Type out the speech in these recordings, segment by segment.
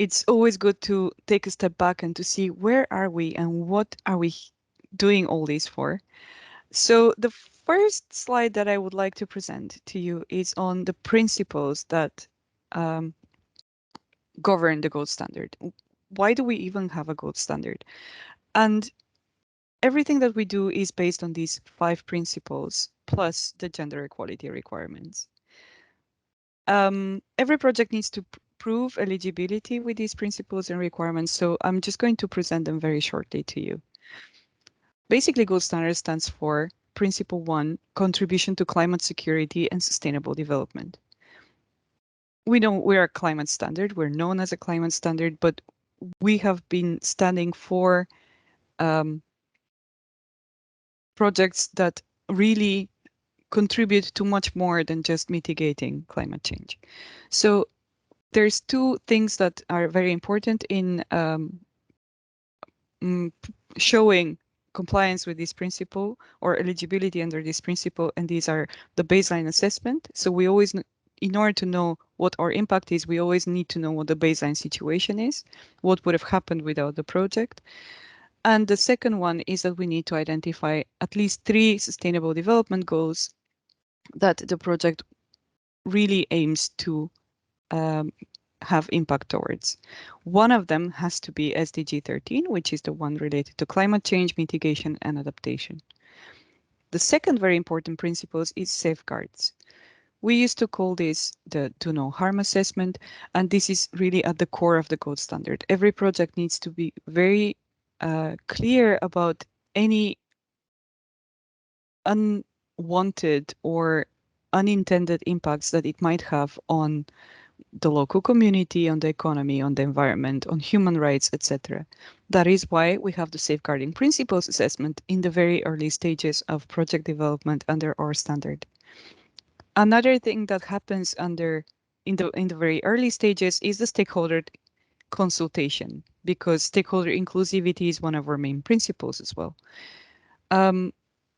it's always good to take a step back and to see where are we and what are we doing all this for. So the first slide that I would like to present to you is on the principles that um, govern the gold standard. Why do we even have a gold standard? And everything that we do is based on these 5 principles plus the gender equality requirements. Every project needs to prove eligibility with these principles and requirements, so I'm just going to present them very shortly to you. Basically, gold standard stands for Principle 1, contribution to climate security and sustainable development. We know we're a climate standard, we're known as a climate standard, but we have been standing for projects that really contribute to much more than just mitigating climate change. So there's 2 things that are very important in showing compliance with this principle or eligibility under this principle, and these are the baseline assessment. So we always, in order to know what our impact is, we always need to know what the baseline situation is, what would have happened without the project. And the second one is that we need to identify at least 3 sustainable development goals that the project really aims to have impact towards. One of them has to be SDG 13, which is the one related to climate change, mitigation, and adaptation. The second very important principle is safeguards. We used to call this the do no harm assessment, and this is really at the core of the gold standard. Every project needs to be very clear about any unwanted or unintended impacts that it might have on the local community, on the economy, on the environment, on human rights, etc. That is why we have the safeguarding principles assessment in the very early stages of project development under our standard. Another thing that happens in the very early stages is the stakeholder consultation, because stakeholder inclusivity is one of our main principles as well.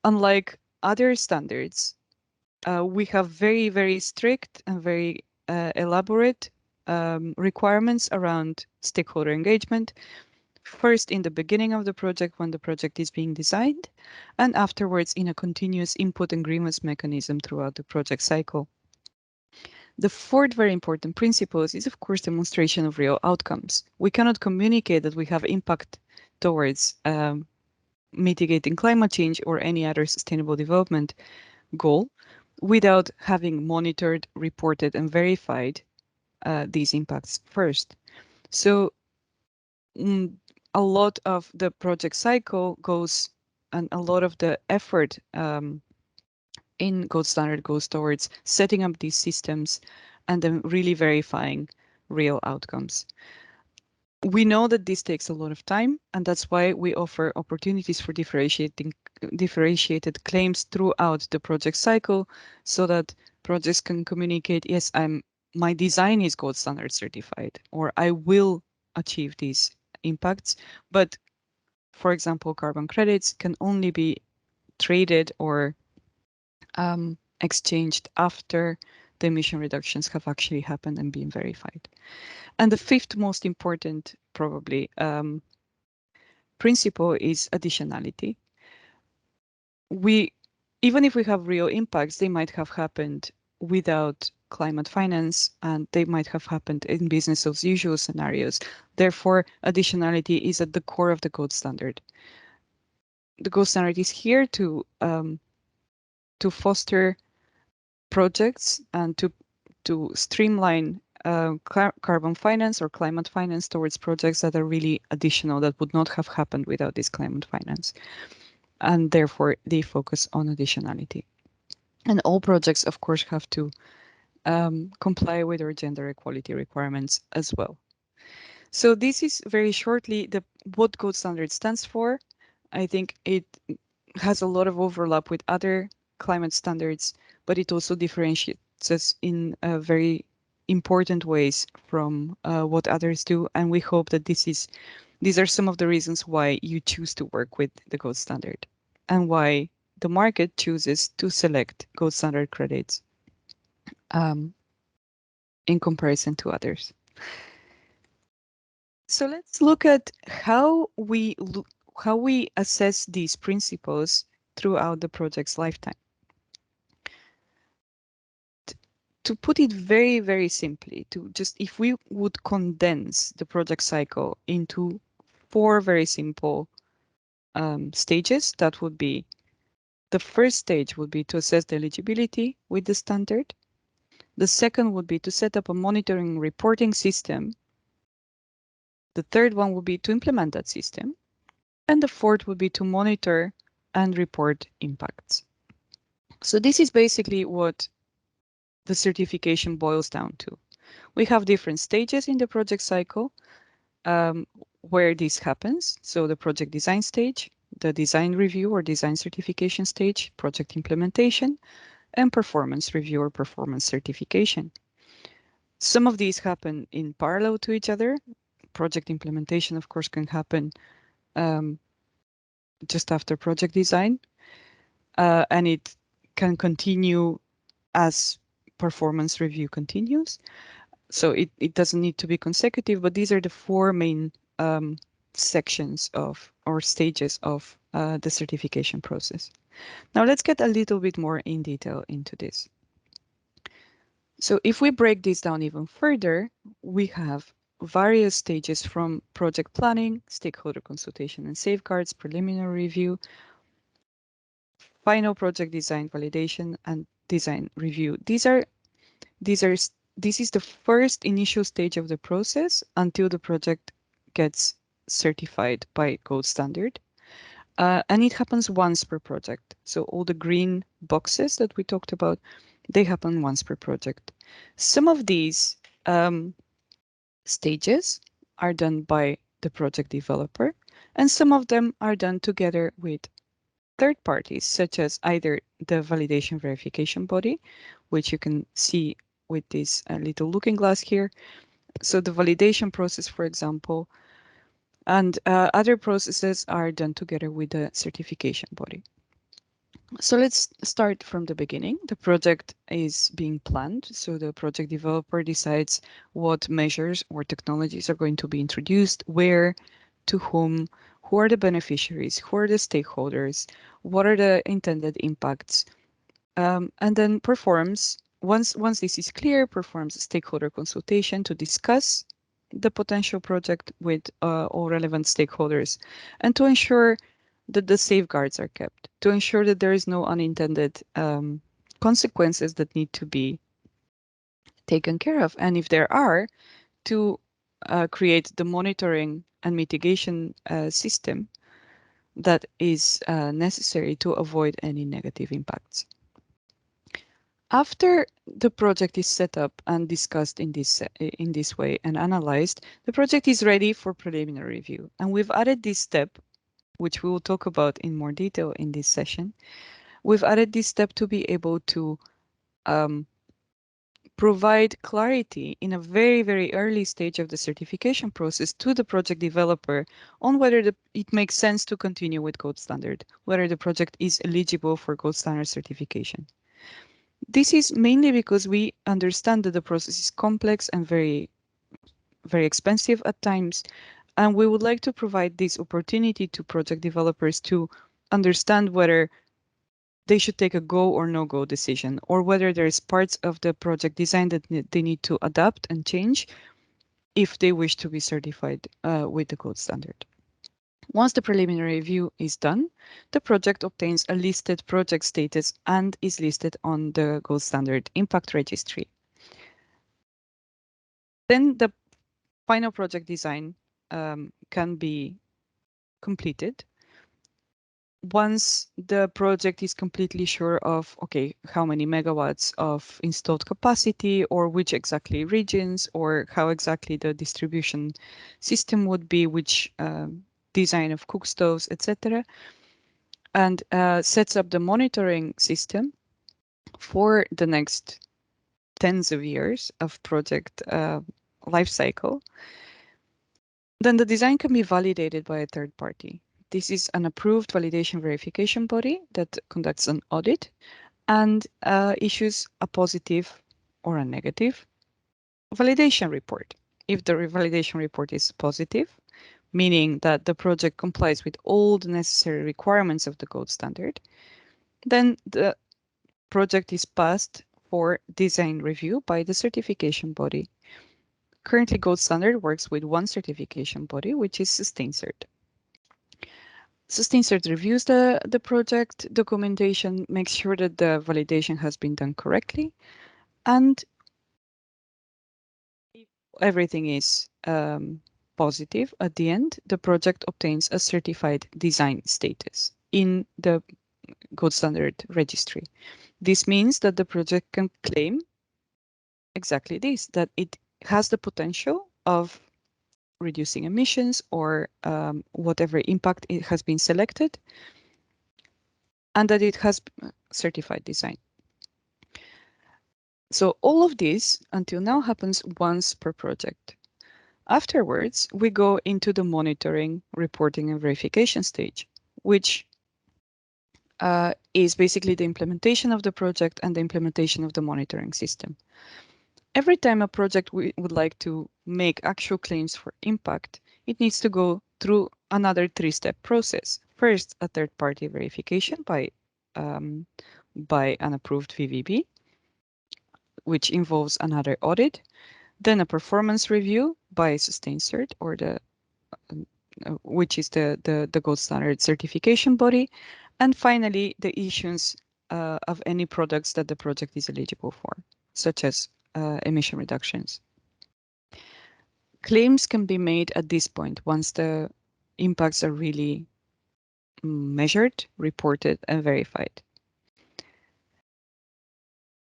Unlike other standards, we have very, very strict and very elaborate requirements around stakeholder engagement. First, in the beginning of the project, when the project is being designed, and afterwards in a continuous input and grievance mechanism throughout the project cycle. The fourth very important principle is, of course, demonstration of real outcomes. We cannot communicate that we have impact towards mitigating climate change or any other sustainable development goal without having monitored, reported, and verified these impacts first. So a lot of the project cycle goes, and a lot of the effort in Gold Standard goes towards setting up these systems and then really verifying real outcomes. We know that this takes a lot of time, and that's why we offer opportunities for differentiated claims throughout the project cycle, so that projects can communicate, yes, my design is Gold Standard certified, or I will achieve these impacts. But for example, carbon credits can only be traded or exchanged after the emission reductions have actually happened and been verified. And the fifth most important, probably, principle is additionality. Even if we have real impacts, they might have happened without climate finance, and they might have happened in business as usual scenarios. Therefore, additionality is at the core of the gold standard. The gold standard is here to foster projects and to streamline carbon finance or climate finance towards projects that are really additional, that would not have happened without this climate finance. And therefore, they focus on additionality. And all projects, of course, have to comply with our gender equality requirements as well. So this is very shortly what gold standard stands for. I think it has a lot of overlap with other climate standards, but it also differentiates us in very important ways from what others do. And we hope that these are some of the reasons why you choose to work with the gold standard and why the market chooses to select gold standard credits in comparison to others. So let's look at how we assess these principles throughout the project's lifetime. To put it very, very simply, to just if we would condense the project cycle into four very simple stages, that would be the first stage would be to assess the eligibility with the standard. The second would be to set up a monitoring reporting system. The third one would be to implement that system. And the fourth would be to monitor and report impacts. So this is basically what the certification boils down to. We have different stages in the project cycle um, where this happens. So the project design stage, the design review or design certification stage, project implementation, and performance review or performance certification. Some of these happen in parallel to each other. Project implementation, of course, can happen um, just after project design, and it can continue as performance review continues. So it doesn't need to be consecutive, but these are the four main sections of or stages of the certification process. Now let's get a little bit more in detail into this. So if we break this down even further, we have various stages from project planning, stakeholder consultation and safeguards, preliminary review, final project design validation, and design review. This is the first initial stage of the process until the project gets certified by gold standard. And it happens once per project. So all the green boxes that we talked about, they happen once per project. Some of these stages are done by the project developer, and some of them are done together with third parties, such as either the validation verification body, which you can see with this little looking glass here. So the validation process, for example, and other processes are done together with the certification body. So let's start from the beginning. The project is being planned. So the project developer decides what measures or technologies are going to be introduced, where, to whom, who are the beneficiaries, who are the stakeholders, what are the intended impacts, and then performs, once this is clear, performs a stakeholder consultation to discuss the potential project with all relevant stakeholders and to ensure that the safeguards are kept, to ensure that there is no unintended consequences that need to be taken care of. And if there are, to create the monitoring and mitigation system that is necessary to avoid any negative impacts. After the project is set up and discussed in this way and analyzed, the project is ready for preliminary review. And we've added this step, which we will talk about in more detail in this session. We've added this step to be able to provide clarity in a very, very early stage of the certification process to the project developer on whether it makes sense to continue with gold standard, whether the project is eligible for gold standard certification. This is mainly because we understand that the process is complex and very, very expensive at times, and we would like to provide this opportunity to project developers to understand whether they should take a go or no go decision, or whether there's parts of the project design that they need to adapt and change if they wish to be certified with the gold standard. Once the preliminary review is done, the project obtains a listed project status and is listed on the gold standard impact registry. Then the final project design can be completed once the project is completely sure of, okay, how many megawatts of installed capacity or which exactly regions or how exactly the distribution system would be, which design of cookstoves, etc. And sets up the monitoring system for the next tens of years of project life cycle. Then the design can be validated by a third party. This is an approved validation verification body that conducts an audit and issues a positive or a negative validation report. If the validation report is positive, meaning that the project complies with all the necessary requirements of the gold standard, then the project is passed for design review by the certification body. Currently, gold standard works with one certification body, which is SustainCert. SustainCert reviews the project documentation, makes sure that the validation has been done correctly, and if everything is positive at the end, the project obtains a certified design status in the gold standard registry. This means that the project can claim exactly this, that it has the potential of reducing emissions or whatever impact it has been selected, and that it has certified design. So all of this until now happens once per project. Afterwards, we go into the monitoring, reporting, and verification stage, which is basically the implementation of the project and the implementation of the monitoring system. Every time a project would like to make actual claims for impact, it needs to go through another three-step process. First, a third-party verification by an approved VVB, which involves another audit, then a performance review by SustainCert, or which is the gold standard certification body, and finally the issuance of any products that the project is eligible for, such as emission reductions. Claims can be made at this point once the impacts are really measured, reported, and verified.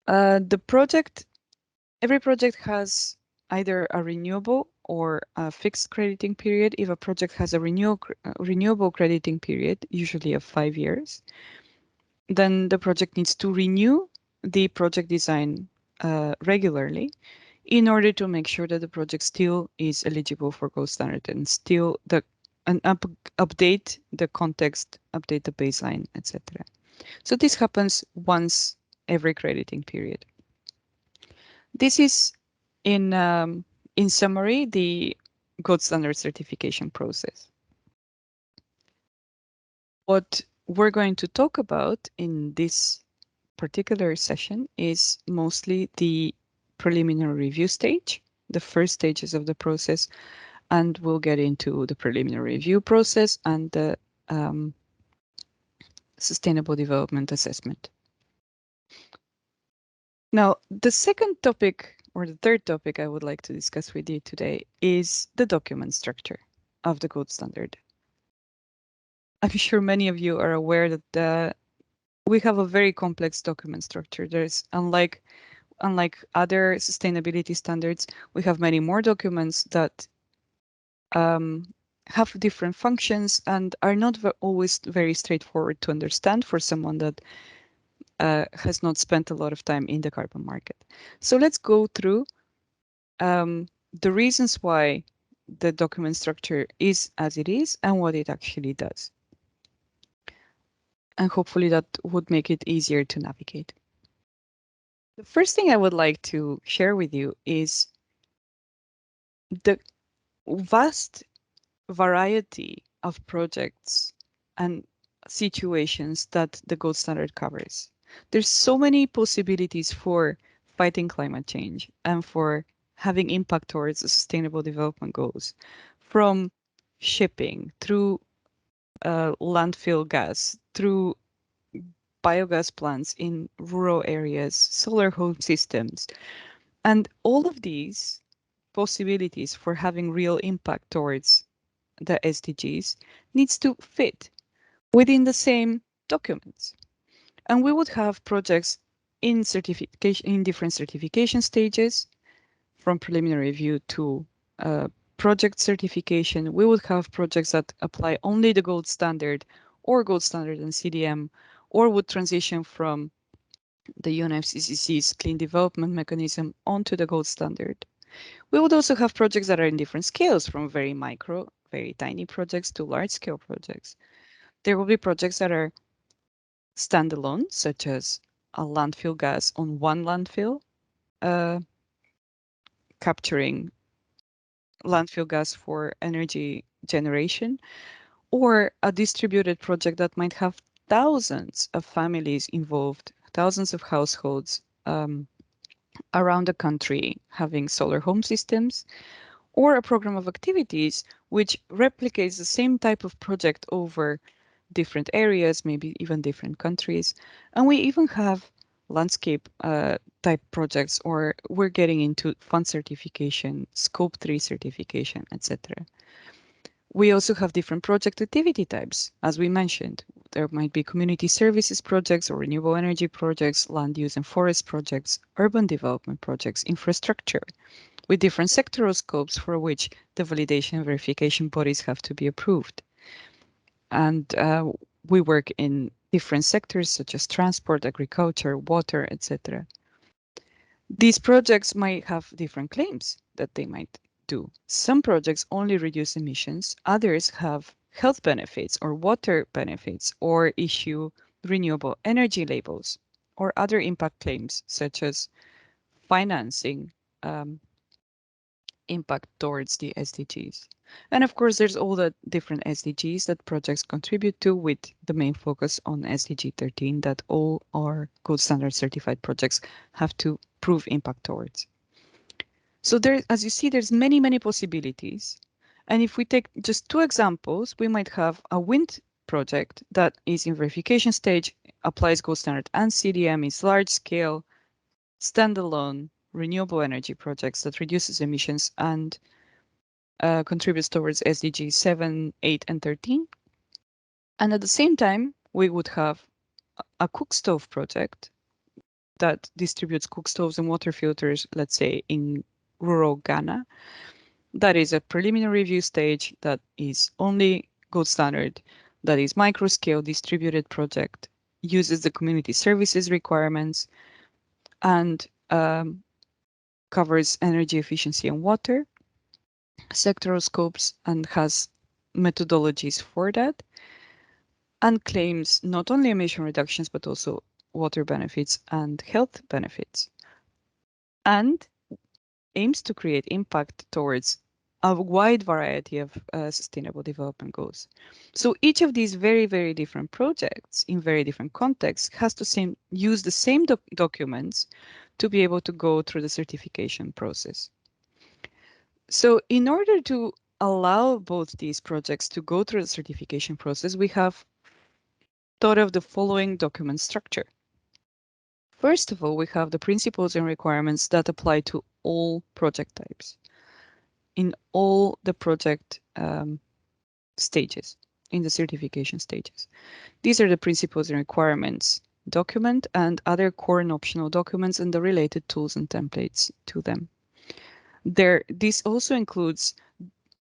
Every project has either a renewable or a fixed crediting period. If a project has a renewable crediting period, usually of 5 years, then the project needs to renew the project design regularly in order to make sure that the project still is eligible for gold standard and still update the context, update the baseline, etc. So this happens once every crediting period. This is in summary the gold standard certification process. What we're going to talk about in this particular session is mostly the preliminary review stage, the first stages of the process, and we'll get into the preliminary review process and the sustainable development assessment. Now, the second topic, or the third topic I would like to discuss with you today is the document structure of the gold standard. I'm sure many of you are aware that we have a very complex document structure. There's unlike other sustainability standards, we have many more documents that have different functions and are not always very straightforward to understand for someone that has not spent a lot of time in the carbon market. So let's go through the reasons why the document structure is as it is and what it actually does. And hopefully that would make it easier to navigate. The first thing I would like to share with you is the vast variety of projects and situations that the gold standard covers. There's so many possibilities for fighting climate change and for having impact towards the sustainable development goals, from shipping through landfill gas, through biogas plants in rural areas, solar home systems, and all of these possibilities for having real impact towards the SDGs needs to fit within the same documents. And we would have projects in certification, in different certification stages, from preliminary review to project certification. We would have projects that apply only the gold standard or gold standard and CDM, or would transition from the UNFCCC's clean development mechanism onto the gold standard. We would also have projects that are in different scales, from very micro, very tiny projects to large scale projects. There will be projects that are standalone, such as a landfill gas on one landfill, capturing landfill gas for energy generation, or a distributed project that might have thousands of families involved, thousands of households around the country having solar home systems, or a program of activities which replicates the same type of project over different areas, maybe even different countries. And we even have landscape type projects, or we're getting into fund certification, scope 3 certification, etc. We also have different project activity types. As we mentioned, there might be community services projects or renewable energy projects, land use and forest projects, urban development projects, infrastructure, with different sectoral scopes for which the validation and verification bodies have to be approved. And we work in different sectors such as transport, agriculture, water, etc. These projects might have different claims that they might do. Some projects only reduce emissions, others have health benefits or water benefits, or issue renewable energy labels, or other impact claims such as financing impact towards the SDGs. And of course, there's all the different SDGs that projects contribute to, with the main focus on SDG 13 that all our gold standard certified projects have to prove impact towards. So there, as you see, there's many, many possibilities. And if we take just two examples, we might have a wind project that is in verification stage, applies gold standard and CDM, is large scale, standalone renewable energy projects that reduces emissions and contributes towards SDG 7, 8, and 13. And at the same time, we would have a cook stove project that distributes cook stoves and water filters, let's say in rural Ghana. That is a preliminary review stage that is only gold standard, that is micro scale distributed project, uses the community services requirements, and covers energy efficiency and water sectoral scopes, and has methodologies for that, and claims not only emission reductions but also water benefits and health benefits, and aims to create impact towards a wide variety of sustainable development goals. So each of these very, very different projects in very different contexts has to use the same documents to be able to go through the certification process. So in order to allow both these projects to go through the certification process, we have thought of the following document structure. First of all, we have the principles and requirements that apply to all project types in all the project stages, in the certification stages. These are the principles and requirements document and other core and optional documents and the related tools and templates to them. This also includes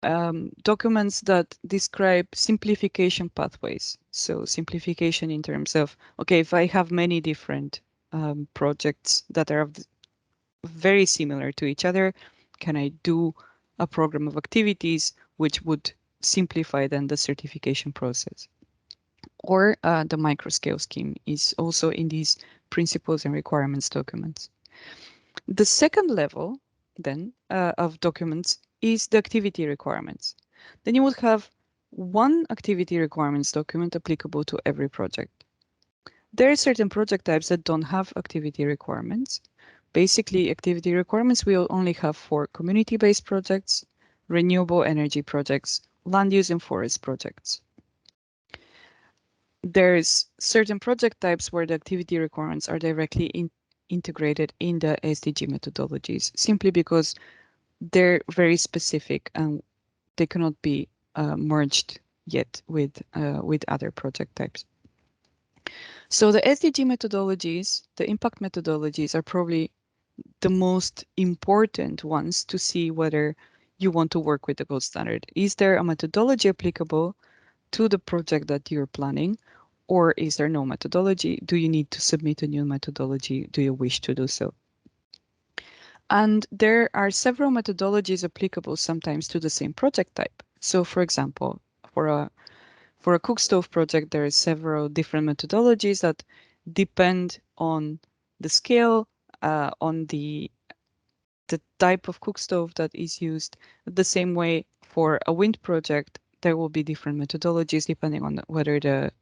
documents that describe simplification pathways. So simplification in terms of, okay, if I have many different projects that are very similar to each other, can I do a program of activities which would simplify then the certification process? Or the microscale scheme is also in these principles and requirements documents. The second level then of documents is the activity requirements. Then you would have one activity requirements document applicable to every project. There are certain project types that don't have activity requirements. Basically, activity requirements we'll only have for community-based projects, renewable energy projects, land use and forest projects. There's certain project types where the activity requirements are directly integrated in the SDG methodologies, simply because they're very specific and they cannot be merged yet with other project types. So the SDG methodologies, the impact methodologies, are probably the most important ones to see whether you want to work with the gold standard. Is there a methodology applicable to the project that you're planning, or is there no methodology? Do you need to submit a new methodology? Do you wish to do so? And there are several methodologies applicable sometimes to the same project type. So for example, for a cook stove project, there are several different methodologies that depend on the scale, on the the type of cook stove that is used. The same way for a wind project, there will be different methodologies depending on whether the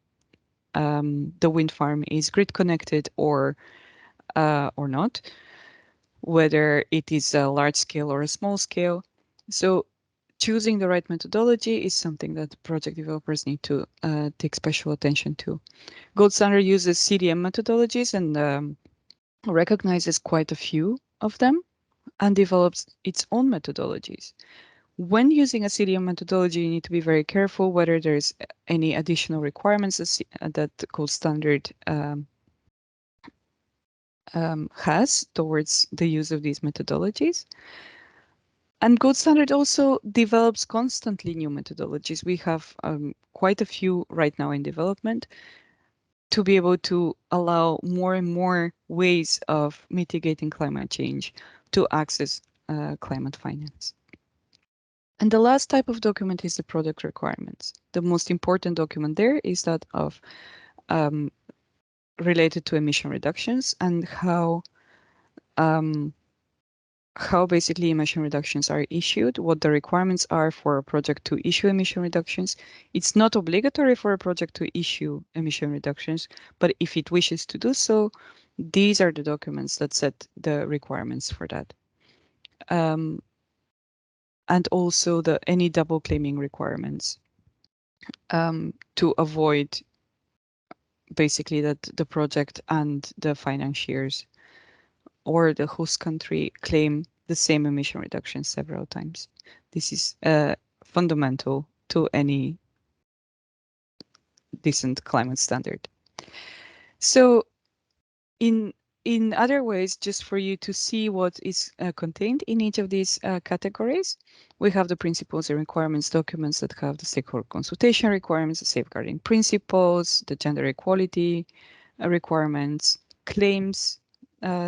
wind farm is grid connected or not, whether it is a large scale or a small scale. So choosing the right methodology is something that project developers need to take special attention to. Gold Standard uses CDM methodologies and recognizes quite a few of them and develops its own methodologies. When using a CDM methodology, you need to be very careful whether there's any additional requirements that the Gold Standard has towards the use of these methodologies. And Gold Standard also develops constantly new methodologies. We have quite a few right now in development to be able to allow more and more ways of mitigating climate change to access climate finance. And the last type of document is the product requirements. The most important document there is that of related to emission reductions and how basically emission reductions are issued, what the requirements are for a project to issue emission reductions. It's not obligatory for a project to issue emission reductions, but if it wishes to do so, these are the documents that set the requirements for that. And also any double claiming requirements to avoid basically that the project and the financiers or the host country claim the same emission reduction several times. This is fundamental to any decent climate standard. So in other ways, just for you to see what is contained in each of these categories, we have the principles and requirements documents that have the stakeholder consultation requirements, the safeguarding principles, the gender equality requirements, claims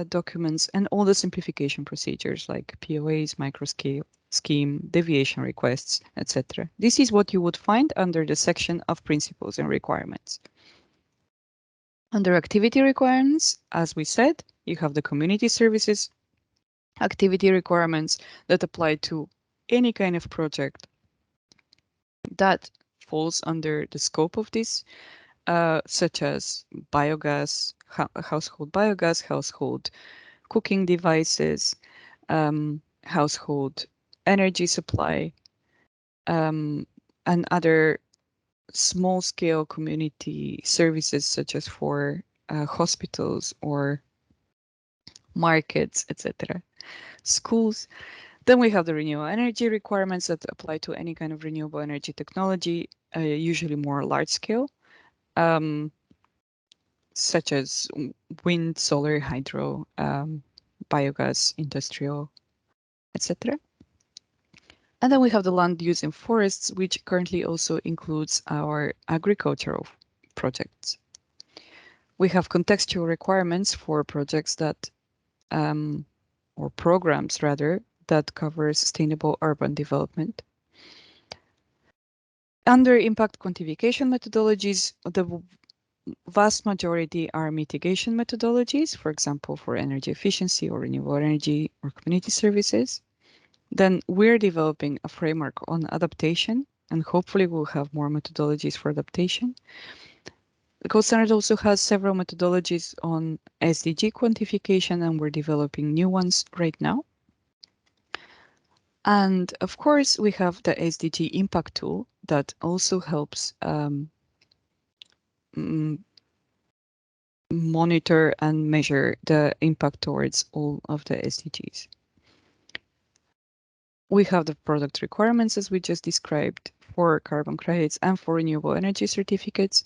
documents, and all the simplification procedures like POAs, microscale scheme, deviation requests, etc. This is what you would find under the section of principles and requirements. Under activity requirements, as we said, you have the community services activity requirements that apply to any kind of project that falls under the scope of this, such as biogas, household cooking devices, household energy supply, and other small-scale community services such as for hospitals or markets, etc. Schools. Then we have the renewable energy requirements that apply to any kind of renewable energy technology, usually more large scale, such as wind, solar, hydro, biogas, industrial, etc. And then we have the land use in forests, which currently also includes our agricultural projects. We have contextual requirements for projects that, or programs rather, that cover sustainable urban development. Under impact quantification methodologies, the vast majority are mitigation methodologies, for example, for energy efficiency or renewable energy or community services. Then we're developing a framework on adaptation, and hopefully we'll have more methodologies for adaptation. The Code Standard also has several methodologies on SDG quantification, and we're developing new ones right now. And of course, we have the SDG impact tool that also helps monitor and measure the impact towards all of the SDGs. We have the product requirements, as we just described, for carbon credits and for renewable energy certificates.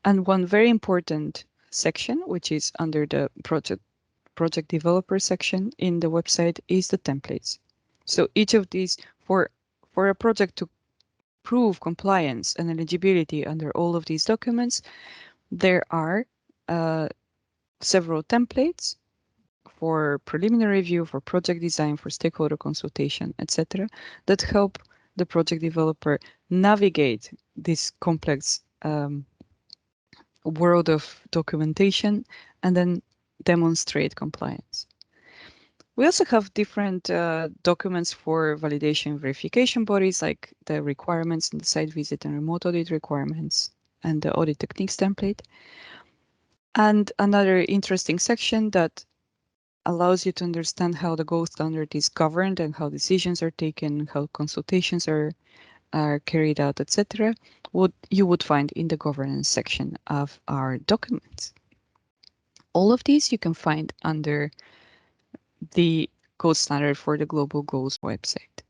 And one very important section, which is under the project developer section in the website, is the templates. So each of these, for a project to prove compliance and eligibility under all of these documents, there are several templates for preliminary review, for project design, for stakeholder consultation, etc., that help the project developer navigate this complex world of documentation and then demonstrate compliance. We also have different documents for validation verification bodies, like the requirements and the site visit and remote audit requirements and the audit techniques template. And another interesting section that allows you to understand how the gold standard is governed and how decisions are taken, how consultations are carried out, etc. What you would find in the governance section of our documents. All of these you can find under the gold standard for the Global Goals website.